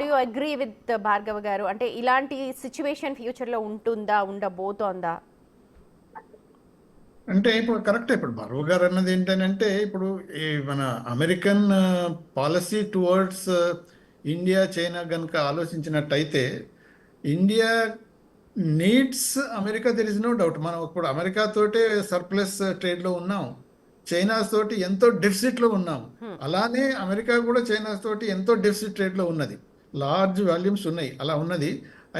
Do you agree with Bhargava గారు? అంటే ఇలాంటి సిచ్యువేషన్ ఫ్యూచర్‌లో ఉంటుందా? ఉండబోతోందా? అంటే ఇప్పుడు కరెక్టే. ఇప్పుడు బరువు గారు అన్నది ఏంటనంటే, ఇప్పుడు ఈ మన American policy towards India China గనుక ఆలోచించినట్టయితే, India needs America, there is no doubt. మనం ఇప్పుడు అమెరికా తోటే సర్ప్లస్ ట్రేడ్లో ఉన్నాం, చైనా తోటి ఎంతో డెఫిసిట్లో ఉన్నాం. హ్మ్. అలానే అమెరికా కూడా చైనా తోటి ఎంతో డెఫిసిట్ ట్రేడ్లో ఉన్నది, లార్జ్ వాల్యూమ్స్ ఉన్నాయి, అలా ఉన్నది.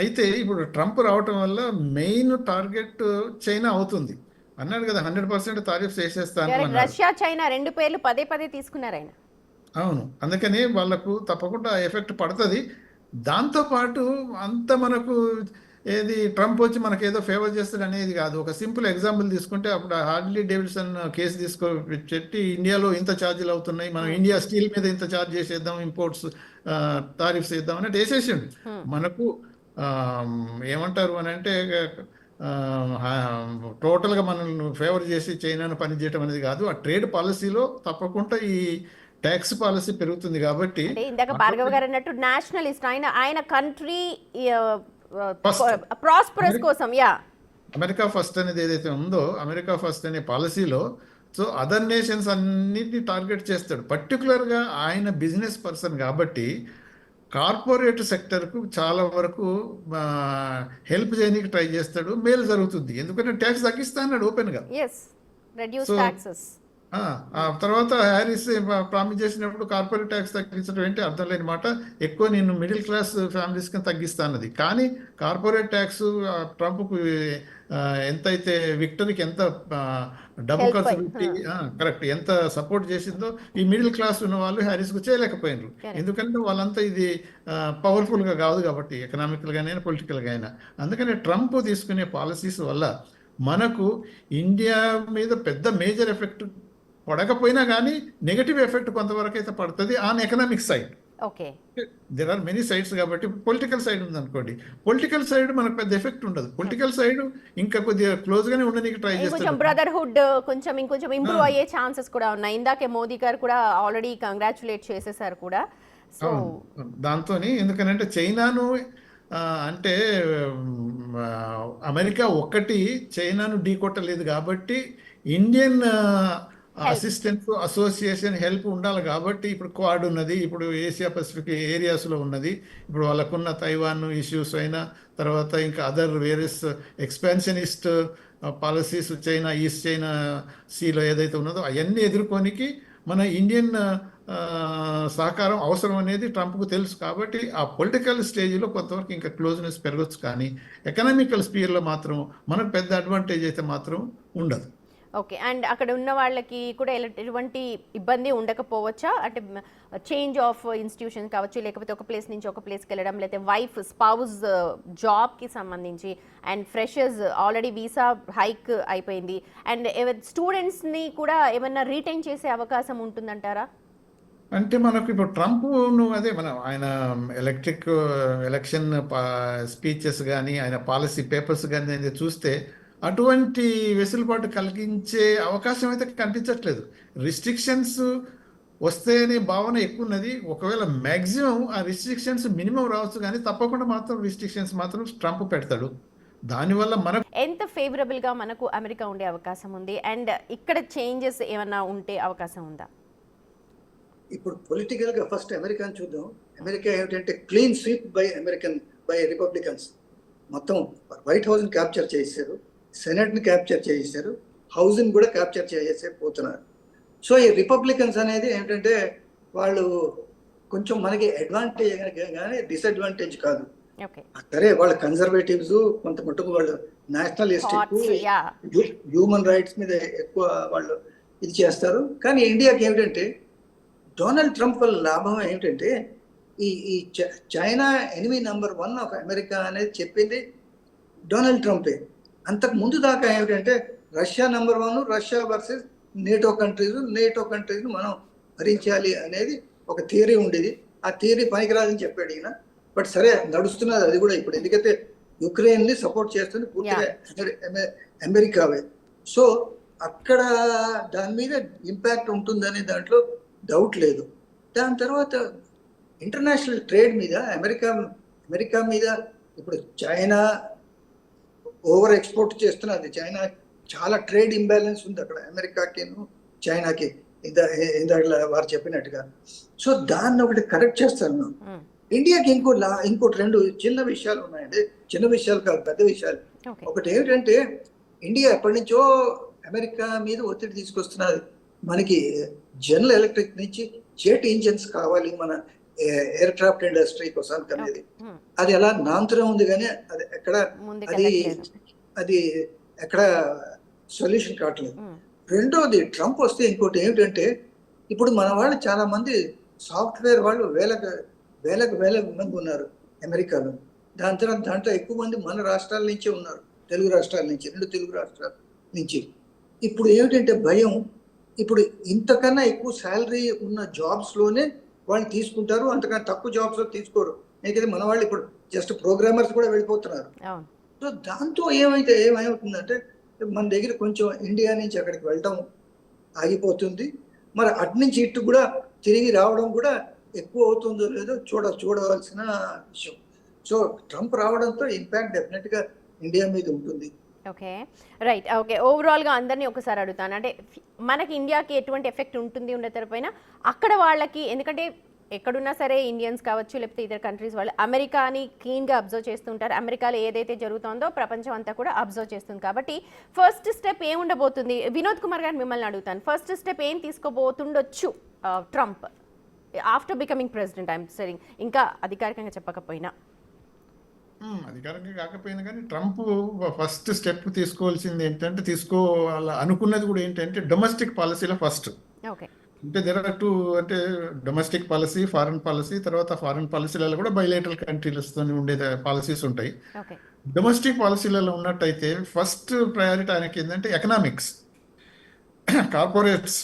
అయితే ఇప్పుడు ట్రంప్ రావటం వల్ల మెయిన్ టార్గెట్ చైనా అవుతుంది. అన్నాడు కదా, 100% తారీఫ్స్ వేసేస్తాను కరెక్ట్. అన్నాడు. రష్యా, చైనా 2 పేర్లు పదే పదే తీసుకున్నారాయన. అవును, అందుకని వాళ్ళకు తప్పకుండా ఎఫెక్ట్ పడుతుంది. దాంతోపాటు అంత మనకు ఏది ట్రంప్ వచ్చి మనకు ఏదో ఫేవర్ చేస్తాడు అనేది కాదు. ఒక సింపుల్ ఎగ్జాంపుల్ తీసుకుంటే, అప్పుడు హార్లీ డేవిడ్సన్ కేసు పెట్టి ఇండియాలో ఇంత ఛార్జీలు అవుతున్నాయి, మనం హ్మ్. ఇండియా స్టీల్ మీద ఇంత ఛార్జ్ చేసేద్దాం, ఇంపోర్ట్స్ టారిఫ్స్ వేద్దాం అన్నట్టు వేసేసిండు. హ్మ్. మనకు ఆ, ఏమంటారు అని అంటే, టోటల్గా మనల్ని ఫేవర్ చేసి చైనాను పనిచేయటం అనేది కాదు. ఆ ట్రేడ్ పాలసీలో తప్పకుండా ఈ ట్యాక్స్ పాలసీ పెరుగుతుంది కాబట్టి అంటే ఇందాక భార్గవ ఆటోమేటిక్ గారు అన్నట్టు నేషనలిస్ట్. ఆయన ఆయన కంట్రీ ఫస్ట్ ప్రాస్పరస్ అమెరికా కోసం. యాహ్! అమెరికా ఫస్ట్ అనేది ఏదైతే ఉందో, అమెరికా ఫస్ట్ అనే పాలసీలో సో అదర్ నేషన్స్ అన్నిటిని టార్గెట్ చేస్తాడు. పర్టికులర్గా ఆయన బిజినెస్ పర్సన్ కాబట్టి కార్పొరేట్ సెక్టర్కు చాలా వరకు హెల్ప్ చేయడానికి ట్రై చేస్తాడు. మేలు జరుగుతుంది, ఎందుకంటే ట్యాక్స్ తగ్గిస్తా అన్నాడు ఓపెన్గా. యెస్. Reduce so taxes. ఆ తర్వాత హ్యారిస్ ప్రామిస్ చేసినప్పుడు కార్పొరేట్ ట్యాక్స్ తగ్గించడం ఏంటి అర్థం లేని మాట. ఎక్కువ నేను మిడిల్ క్లాస్ ఫ్యామిలీస్కి తగ్గిస్తా అన్నది, కానీ కార్పొరేట్ ట్యాక్స్ ట్రంప్కు ఆ, ఎంతైతే విక్టరీకి ఎంత ఆ, డబ్బు హెల్ప్ ఖర్చు అయి. పెట్టి కరెక్ట్ ఎంత సపోర్ట్ చేసిందో, ఈ మిడిల్ క్లాస్ ఉన్న వాళ్ళు హ్యారిస్కు చేయలేకపోయినారు. కరెక్ట్. ఎందుకంటే వాళ్ళంతా ఇది పవర్ఫుల్గా కాదు కాబట్టి, ఎకనామికల్గానైనా పొలిటికల్గా అయినా. అందుకని ట్రంప్ తీసుకునే పాలసీస్ వల్ల మనకు ఇండియా మీద పెద్ద మేజర్ ఎఫెక్ట్ పడకపోయినా కానీ నెగటివ్ ఎఫెక్ట్ కొంతవరకు అయితే పడుతుంది on economic side. Okay. There are many sides కాబట్టి, పొలిటికల్ సైడ్ ఉందనుకోండి, పొలిటికల్ సైడ్ మనకు పెద్ద ఎఫెక్ట్ ఉండదు. పొలిటికల్ సైడ్ ఇంకా కొద్దిగా క్లోజ్గానే ఉండడానికి ట్రై ఇంకొంచెం చేస్తాడు. బ్రదర్‌హుడ్ ఇంకొంచెం ఆ, ఇంప్రూవ్ అయ్యే ఛాన్సెస్ కూడా ఉన్నాయి. ఇందాకే మోదీ గారు కూడా ఆల్రెడీ కంగ్రాచ్యులేట్ చేసేసారు కూడా. సో అవును. దాంతోని ఎందుకనంటే చైనాను ఆ, అంటే అమెరికా ఒక్కటి చైనాను ఢీకొట్టలేదు కాబట్టి, Indian help. Assistant association help ఉండాలి కాబట్టి, ఇప్పుడు క్వాడ్ ఉన్నది, ఇప్పుడు ఏషియా పసిఫిక్ ఏరియాస్లో ఉన్నది. ఇప్పుడు వాళ్ళకున్న తైవాన్ ఇష్యూస్ అయినా, తర్వాత ఇంకా other various expansionist policies China East China సీలో ఏదైతే ఉన్నదో అవన్నీ ఎదుర్కోనికి మన ఇండియన్ ఆ, సహకారం అవసరం అనేది ట్రంప్కు తెలుసు. కాబట్టి ఆ పొలిటికల్ స్టేజ్లో కొంతవరకు ఇంకా క్లోజ్నెస్ పెరగచ్చు, కానీ ఎకనామికల్ స్పియర్లో మాత్రం మనకు పెద్ద అడ్వాంటేజ్ అయితే మాత్రం ఉండదు. ఓకే. అండ్ అక్కడ ఉన్న వాళ్ళకి కూడా ఎటువంటి ఇబ్బంది ఉండకపోవచ్చా? అంటే చేంజ్ ఆఫ్ ఇన్‌స్టిట్యూషన్ కావచ్చు, లేకపోతే ఒక ప్లేస్ నుంచి ఒక ప్లేస్‌కెళ్ళడం, లేతే వైఫ్, స్పౌస్ జాబ్‌కి సంబంధించి, and freshers already visa hike అయిపోయింది. అండ్ స్టూడెంట్స్‌ని కూడా ఏమన్నా రీటైన్ చేసే అవకాశం ఉంటుందంటారా? అంటే మనకు ఇప్పుడు ట్రంప్ అదే మనం ఆయన ఎలక్షన్ స్పీచెస్ కానీ, ఆయన పాలసీ పేపర్స్ కానీ చూస్తే అటువంటి వెసులుబాటు కలిగించే అవకాశం అయితే కనిపించట్లేదు. రిస్ట్రిక్షన్స్ వస్తాయనే భావన ఎక్కువ ఉన్నది. ఒకవేళ మ్యాక్సిమం ఆ రిస్ట్రిక్షన్స్ మినిమం రావచ్చు, కానీ తప్పకుండా మాత్రం రిస్ట్రిక్షన్స్ మాత్రం ట్రంప్ పెడతాడు. దానివల్ల మనకు ఎంత ఫేవరబుల్‌గా మనకు అమెరికా ఉండే అవకాశం ఉంది? అండ్ ఇక్కడ చేంజెస్ ఏమన్నా ఉంటే అవకాశం ఉందా? ఇప్పుడు పొలిటికల్గా ఫస్ట్ అమెరికాని చూద్దాం. అమెరికా ఏమిటంటే క్లీన్ స్వీప్ బై రిపబ్లికన్స్. మొత్తం వైట్ హౌస్ని క్యాప్చర్ చేశారు, సెనెట్ని క్యాప్చర్ చేశారు, హౌస్ని కూడా క్యాప్చర్ చేసే పోతున్నారు. సో ఈ రిపబ్లికన్స్ అనేది ఏంటంటే వాళ్ళు కొంచెం మనకి అడ్వాంటేజ్ కానీ డిసడ్వాంటేజ్ కాదు. ఓకే. సరే, వాళ్ళ కన్జర్వేటివ్స్ కొంత మటుకు వాళ్ళు nationalistic, thoughts. Yeah! Human rights మీద ఎక్కువ వాళ్ళు ఇది చేస్తారు. కానీ ఇండియాకి ఏమిటంటే డొనాల్డ్ ట్రంప్ వల్ల లాభం ఏమిటంటే ఈ China enemy number 1 of America అనేది చెప్పింది డొనాల్డ్ ట్రంపే. అంతకు ముందు దాకా ఏమిటంటే Russia number 1, Russia versus NATO countries మనం భరించాలి అనేది ఒక థియరీ ఉండేది. ఆ థియరీ పనికిరాదని చెప్పాడు ఈయన. బట్ సరే, నడుస్తున్నది అది కూడా ఇప్పుడు. ఎందుకంటే యుక్రెయిన్ని సపోర్ట్ చేస్తుంది పూర్తిగా అమెరికావే. సో అక్కడ దాని మీద ఇంపాక్ట్ ఉంటుందనే దాంట్లో డౌట్ లేదు. దాని తర్వాత ఇంటర్నేషనల్ ట్రేడ్ మీద అమెరికా మీద ఇప్పుడు చైనా ఓవర్ ఎక్స్పోర్ట్ చేస్తున్నది. చైనా చాలా ట్రేడ్ ఇంబ్యాలెన్స్ ఉంది అక్కడ అమెరికాకి చైనాకి, ఇందాక వారు చెప్పినట్టుగా. సో దాన్ని ఒకటి కరెక్ట్ చేస్తాను. ఇండియాకి ఇంకోటి 2 చిన్న విషయాలు ఉన్నాయండి. చిన్న విషయాలు కాదు, పెద్ద విషయాలు. ఒకటి ఏమిటంటే ఇండియా ఎప్పటి నుంచో అమెరికా మీద ఒత్తిడి తీసుకొస్తున్నది. మనకి జనరల్ ఎలక్ట్రిక్ నుంచి జెట్ ఇంజిన్స్ కావాలి మన ఎయిర్ క్రాఫ్ట్ ఇండస్ట్రీ కోసం అనేది. అది ఎలా నాంతరం ఉంది కానీ అది ఎక్కడ సొల్యూషన్ కావట్లేదు. రెండోది ట్రంప్ వస్తే ఇంకోటి ఏమిటంటే ఇప్పుడు మన వాళ్ళు చాలా మంది సాఫ్ట్వేర్ వాళ్ళు వేలకు మంది ఉన్నారు అమెరికాలో. దాంట్లో ఎక్కువ మంది మన రాష్ట్రాల నుంచే ఉన్నారు, తెలుగు రాష్ట్రాల నుంచి, 2 తెలుగు రాష్ట్రాల నుంచి. ఇప్పుడు ఏమిటంటే భయం, ఇప్పుడు ఇంతకన్నా ఎక్కువ శాలరీ ఉన్న జాబ్స్లోనే వాళ్ళు తీసుకుంటారు, అంతకన్నా తక్కువ జాబ్స్లో తీసుకోరు. ఎందుకంటే మన వాళ్ళు ఇప్పుడు జస్ట్ ప్రోగ్రామర్స్ కూడా వెళ్ళిపోతున్నారు. సో దాంతో ఏమవుతుందంటే మన దగ్గర కొంచెం ఇండియా నుంచి అక్కడికి వెళ్ళడం ఆగిపోతుంది. మరి అటు నుంచి ఇటు కూడా తిరిగి రావడం కూడా ఎక్కువ అవుతుందో లేదో చూడవలసిన విషయం. సో ట్రంప్ రావడంతో ఇంపాక్ట్ డెఫినెట్గా ఇండియా మీద ఉంటుంది. Okay, right. ఓకే, ఓవరాల్గా అందరినీ ఒకసారి అడుగుతాను. అంటే మనకి ఇండియాకి ఎటువంటి ఎఫెక్ట్ ఉంటుంది ఉండేతరపైన అక్కడ వాళ్ళకి, ఎందుకంటే ఎక్కడున్నా సరే ఇండియన్స్ కావచ్చు లేకపోతే ఇతర కంట్రీస్ వాళ్ళు అమెరికాని క్లీన్గా అబ్జర్వ్ చేస్తుంటారు. అమెరికాలో ఏదైతే జరుగుతుందో ప్రపంచం అంతా కూడా అబ్జర్వ్ చేస్తుంది. కాబట్టి ఫస్ట్ స్టెప్ ఏముండబోతుంది? వినోద్ కుమార్ గారు మిమ్మల్ని అడుగుతాను. ఫస్ట్ స్టెప్ ఏం తీసుకోబోతుండొచ్చు Trump after becoming president? I'm saying, ఇంకా అధికారికంగా చెప్పకపోయినా. అధికారంగా కాకపోయినా కానీ ట్రంప్ ఫస్ట్ స్టెప్ తీసుకోవాల్సింది ఏంటంటే, అనుకున్నది కూడా ఏంటంటే డొమెస్టిక్ పాలసీలో ఫస్ట్. ఓకే, అంటే దేర్ ఆర్ 2, అంటే డొమెస్టిక్ పాలసీ, ఫారెన్ పాలసీ. తర్వాత ఫారెన్ పాలసీలలో కూడా బైలేటరల్ కంట్రీలతో ఉండే పాలసీస్ ఉంటాయి. డొమెస్టిక్ పాలసీలలో ఉన్నట్టయితే ఫస్ట్ ప్రయారిటీ ఆయనకి ఏంటంటే ఎకనామిక్స్, కార్పొరేట్స్.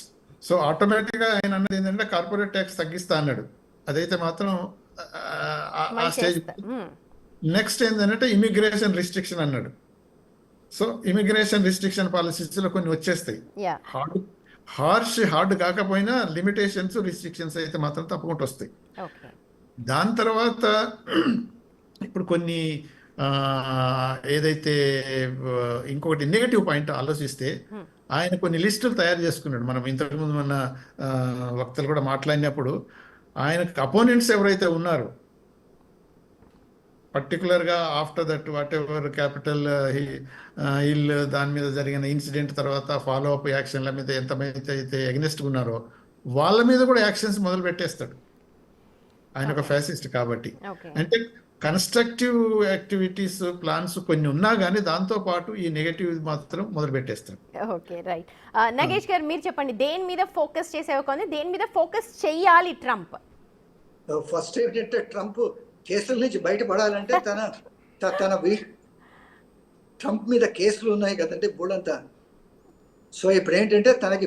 సో ఆటోమేటిక్గా ఆయన అన్నది ఏంటంటే కార్పొరేట్ ట్యాక్స్ తగ్గిస్తా అన్నాడు. అదైతే మాత్రం ఆ స్టేజ్. నెక్స్ట్ ఏంటంటే ఇమిగ్రేషన్ రిస్ట్రిక్షన్ అన్నాడు. సో ఇమిగ్రేషన్ రిస్ట్రిక్షన్ పాలసీస్లో కొన్ని వచ్చేస్తాయి. హార్డ్ కాకపోయినా లిమిటేషన్స్, రిస్ట్రిక్షన్స్ అయితే మాత్రం తప్పకుండా వస్తాయి. దాని తర్వాత ఇప్పుడు కొన్ని ఏదైతే ఇంకొకటి నెగటివ్ పాయింట్ ఆలోచిస్తే ఆయన కొన్ని లిస్టులు తయారు చేసుకున్నాడు. మనం ఇంతకుముందు మన వక్తలు కూడా మాట్లాడినప్పుడు ఆయనకు అపోనెంట్స్ ఎవరైతే ఉన్నారో, పర్టికులర్గా after that what ever capital hill దాని మీద జరిగిన ఇన్సిడెంట్ తర్వాత ఫాలో అప్ యాక్షన్ల మీద ఎంతమంది అయితే ఎగ్నెస్ట్గా ఉన్నారో వాళ్ళ మీద కూడా యాక్షన్స్ మొదలు పెట్టేస్తాడు. ఆయన ఒక ఫ్యాసిస్ట్ కాబట్టి. అంటే కన్స్ట్రక్టివ్ యాక్టివిటీస్, ప్లాన్స్ కొన్ని ఉన్నా కానీ దాంతో పాటు ఈ నెగటివ్ మాత్రం మొదలు పెట్టేస్తాడు. Okay, right. నగేష్ గారు మీరు చెప్పండి, దేని మీద ఫోకస్ చేసేవన్నీ, దేని మీద ఫోకస్ చెయ్యాలి ట్రంప్? ఫస్ట్ ఏంటంటే ట్రంప్ కేసుల నుంచి బయటపడాలంటే ట్రంప్ మీద కేసులు ఉన్నాయి కదంటే బోర్డంతా. సో ఇప్పుడు ఏంటంటే తనకి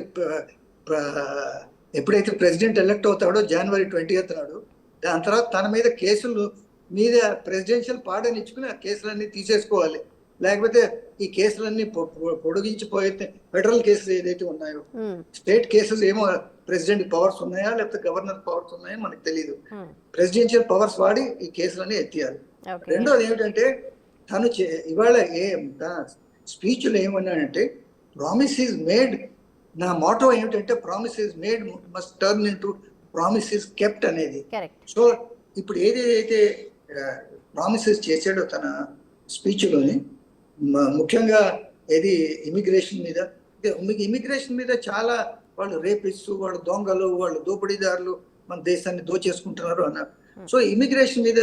ఎప్పుడైతే ప్రెసిడెంట్ ఎలక్ట్ అవుతాడో January 20th నాడు, దాని తర్వాత తన మీద కేసులు మీద ప్రెసిడెన్షియల్ పార్డన్ ఇచ్చుకుని ఆ కేసులన్నీ తీసేసుకోవాలి. లేకపోతే ఈ కేసులన్నీ పొడిగించిపోయి ఫెడరల్ కేసులు ఏదైతే ఉన్నాయో, స్టేట్ కేసెస్ ఏమో ప్రెసిడెంట్ పవర్స్ ఉన్నాయా లేకపోతే గవర్నర్ పవర్స్ ఉన్నాయో మనకు తెలియదు. ప్రెసిడెన్షియల్ పవర్స్ వాడి ఈ కేసులన్నీ ఎత్తియాలి. రెండోది ఏమిటంటే తను ఇవాళ తన స్పీచ్లో ఏమన్నాడంటే ప్రామిస్ ఈజ్ మేడ్. నా మోటో ఏమిటంటే promise is made must turn into promise is kept అనేది. సో ఇప్పుడు ఏదైతే ప్రామిసెస్ చేశాడో తన స్పీచ్లోని, ముఖ్యంగా ఏది ఇమిగ్రేషన్ మీద చాలా వాళ్ళు రేపిస్తూ, వాళ్ళు దొంగలు, వాళ్ళు దోపిడీదారులు మన దేశాన్ని దోచేసుకుంటున్నారు అన్నారు. సో ఇమిగ్రేషన్ మీద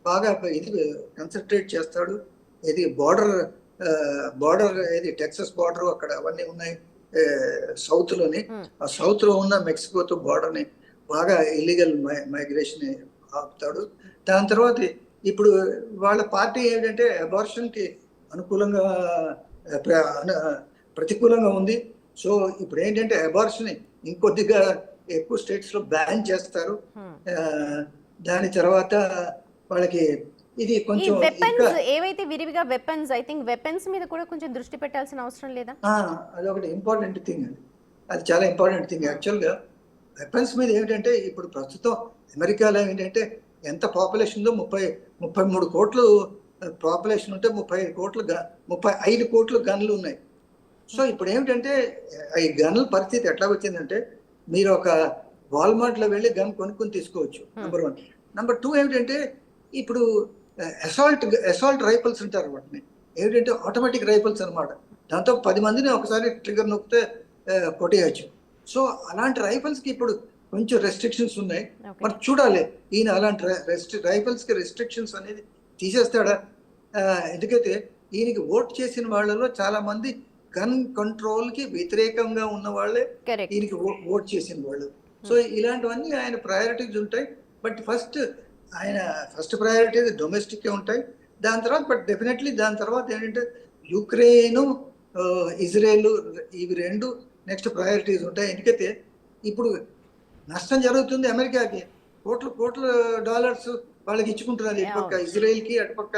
బాగా ఇది కన్సన్ట్రేట్ చేస్తాడు. ఇది బార్డర్ ఏది టెక్సస్ బార్డర్ అక్కడ అవన్నీ ఉన్నాయి సౌత్లోని. ఆ సౌత్లో ఉన్న మెక్సికోతో బార్డర్ని బాగా ఇల్లీగల్ మైగ్రేషన్ ఆపుతాడు. దాని తర్వాత ఇప్పుడు వాళ్ళ పార్టీ ఏంటంటే అబార్షన్కి అనుకూలంగా ప్రతికూలంగా ఉంది. సో ఇప్పుడు ఏంటంటే అబార్షన్ ఇంకొద్దిగా ఎక్కువ స్టేట్స్లో బ్యాన్ చేస్తారు. దాని తర్వాత వాళ్ళకి ఇది కొంచెం ఏవైతే విరివిగా వెపన్స్, ఐ థింక్ వెపన్స్ మీద కూడా కొంచెం దృష్టి పెట్టాల్సిన అవసరం లేదా? అదొకటి ఇంపార్టెంట్ థింగ్. అది చాలా ఇంపార్టెంట్ థింగ్. యాక్చువల్గా వెపన్స్ మీద ఏమిటంటే ఇప్పుడు ప్రస్తుతం అమెరికాలో ఏంటంటే ఎంత పాపులేషన్ ఉందో 33 కోట్లు పాపులేషన్ ఉంటే 35 కోట్లు గన్లు ఉన్నాయి. సో ఇప్పుడు ఏమిటంటే ఈ గన్ల పరిస్థితి ఎట్లా వచ్చిందంటే మీరు ఒక వాల్మార్ట్లో వెళ్ళి గన్ కొనుక్కొని తీసుకోవచ్చు, నెంబర్ 1. నెంబర్ 2 ఏమిటంటే ఇప్పుడు అసాల్ట్ రైఫిల్స్ అంటారు వాటిని, ఏమిటంటే ఆటోమేటిక్ రైఫిల్స్ అనమాట. దాంతో 10 మందిని ఒకసారి ట్రిగర్ నొక్కితే కొట్టేయచ్చు. సో అలాంటి రైఫిల్స్కి ఇప్పుడు కొంచెం రెస్ట్రిక్షన్స్ ఉన్నాయి. మరి చూడాలి ఈయన అలాంటి రైఫిల్స్కి రెస్ట్రిక్షన్స్ అనేది తీసేస్తాడా? ఎందుకైతే ఈయనకి ఓట్ చేసిన వాళ్ళలో చాలా మంది గన్ కంట్రోల్కి వ్యతిరేకంగా ఉన్న వాళ్ళే ఈయనకి ఓట్ చేసిన వాళ్ళు. సో ఇలాంటివన్నీ ఆయన ప్రయారిటీస్ ఉంటాయి. బట్ ఫస్ట్ ప్రయారిటీస్ డొమెస్టిక్ ఉంటాయి. దాని తర్వాత బట్ డెఫినెట్లీ దాని తర్వాత ఏంటంటే యుక్రెయిన్, ఇజ్రాయెల్ ఇవి 2 నెక్స్ట్ ప్రయారిటీస్ ఉంటాయి. ఎందుకైతే ఇప్పుడు నష్టం జరుగుతుంది అమెరికాకి, కోట్ల డాలర్స్ వాళ్ళకి ఇచ్చుకుంటున్నారు, ఇటుపక్క ఇజ్రాయెల్కి అటుపక్క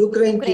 యుక్రెయిన్కి.